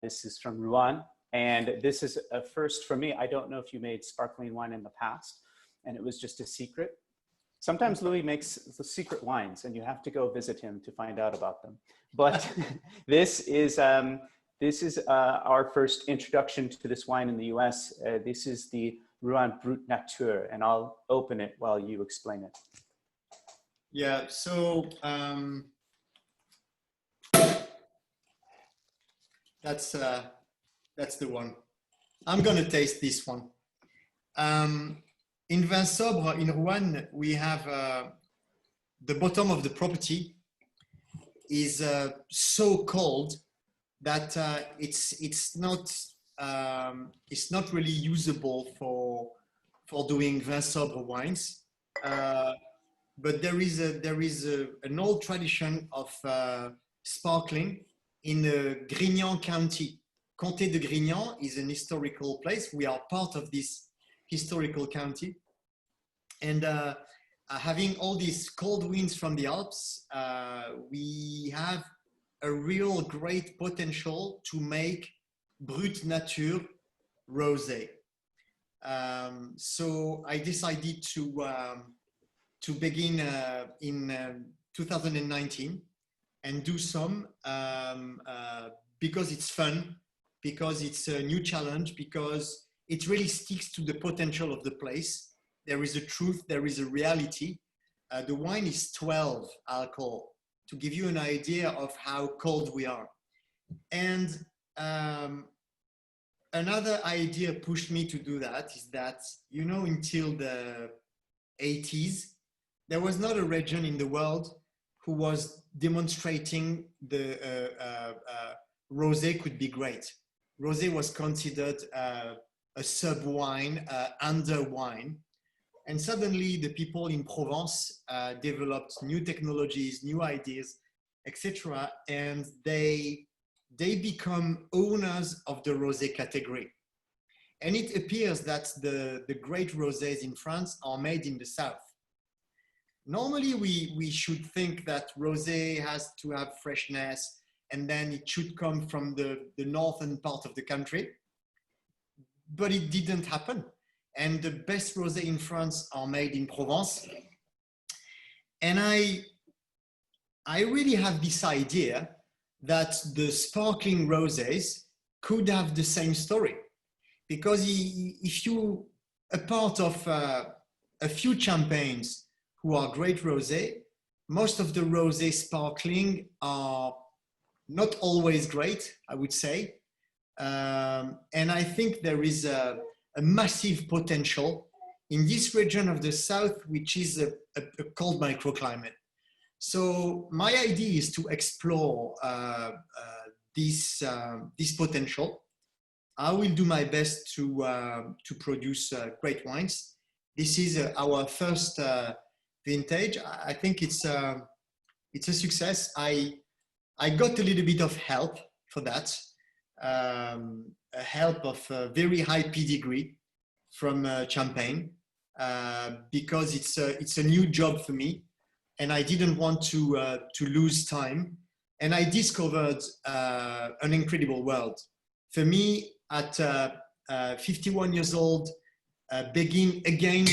This is from Rouen, and this is a first for me. I don't know if you made sparkling wine in the past, and it was just a secret. Sometimes Louis makes the secret wines, and you have to go visit him to find out about them. But this is our first introduction to this wine in the US. This is the Rouen Brut Nature, and I'll open it while you explain it. Yeah, so that's the one. I'm gonna taste this one. In Vin Sobre in Rouen, we have the bottom of the property is so cold that it's not really usable for doing Vin Sobre wines. But there is an old tradition of sparkling in Grignan County. Comté de Grignan is an historical place. We are part of this historical county. And having all these cold winds from the Alps, we have a real great potential to make Brut Nature Rosé. So I decided to begin in 2019 and do some because it's fun, because it's a new challenge, because it really sticks to the potential of the place. There is a truth, there is a reality. The wine is 12 alcohol, to give you an idea of how cold we are. And another idea pushed me to do that is that, you know, until the 80s, there was not a region in the world who was demonstrating the rosé could be great. Rosé was considered a sub wine, under wine. And suddenly the people in Provence developed new technologies, new ideas, etc. And they become owners of the rosé category. And it appears that the great rosés in France are made in the south. Normally, we should think that rosé has to have freshness, and then it should come from the northern part of the country. But it didn't happen. And the best rosé in France are made in Provence. And I really have this idea that the sparkling rosés could have the same story. Because if you are part of a few champagnes who are great rosé, most of the rosé sparkling are not always great, I would say. And I think there is a massive potential in this region of the south, which is a cold microclimate. So my idea is to explore this potential. I will do my best to produce great wines. This is our first vintage. I think it's a success. I got a little bit of help for that, a help of a very high pedigree from Champagne, because it's a new job for me, and I didn't want to lose time. And I discovered an incredible world. For me, at 51 years old, begin again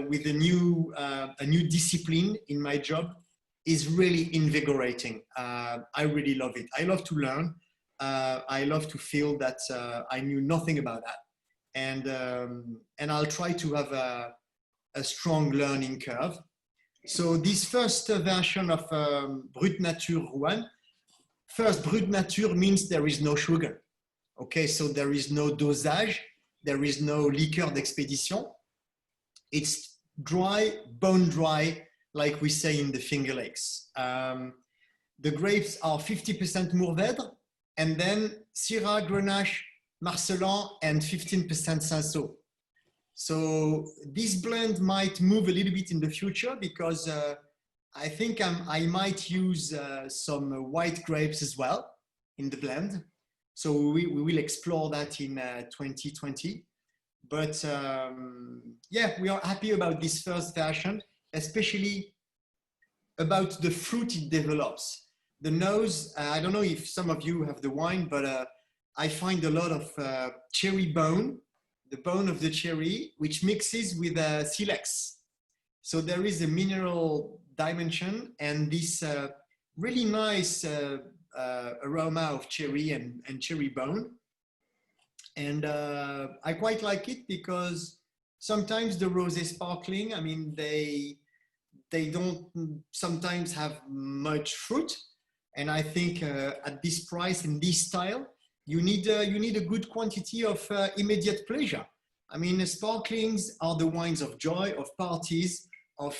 with a new discipline in my job is really invigorating. I really love it. I love to learn. I love to feel that I knew nothing about that, and I'll try to have a strong learning curve. So this first version of Brut Nature Rouen, first Brut Nature means there is no sugar. Okay, so there is no dosage, there is no liqueur d'expédition. It's dry, bone dry, like we say in the Finger Lakes. The grapes are 50% Mourvèdre, and then Syrah, Grenache, Marcelin, and 15% Cinsault. So this blend might move a little bit in the future because I think I might use some white grapes as well in the blend. So we will explore that in 2020. But yeah, we are happy about this first version, especially about the fruit it develops. The nose, I don't know if some of you have the wine, but I find a lot of cherry bone, the bone of the cherry, which mixes with silex. So there is a mineral dimension and this really nice aroma of cherry and cherry bone. And I quite like it because sometimes the rosé sparkling, I mean, they don't sometimes have much fruit. And I think at this price and this style, you need a good quantity of immediate pleasure. I mean, sparklings are the wines of joy, of parties, of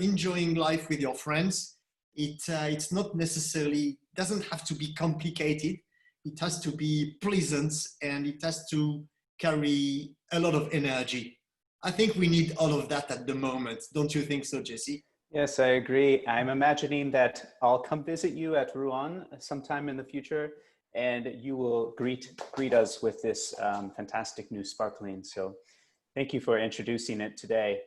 enjoying life with your friends. It's not necessarily, doesn't have to be complicated. It has to be pleasant and it has to carry a lot of energy. I think we need all of that at the moment. Don't you think so, Jesse? Yes, I agree. I'm imagining that I'll come visit you at Rouen sometime in the future, and you will greet us with this fantastic new sparkling. So thank you for introducing it today.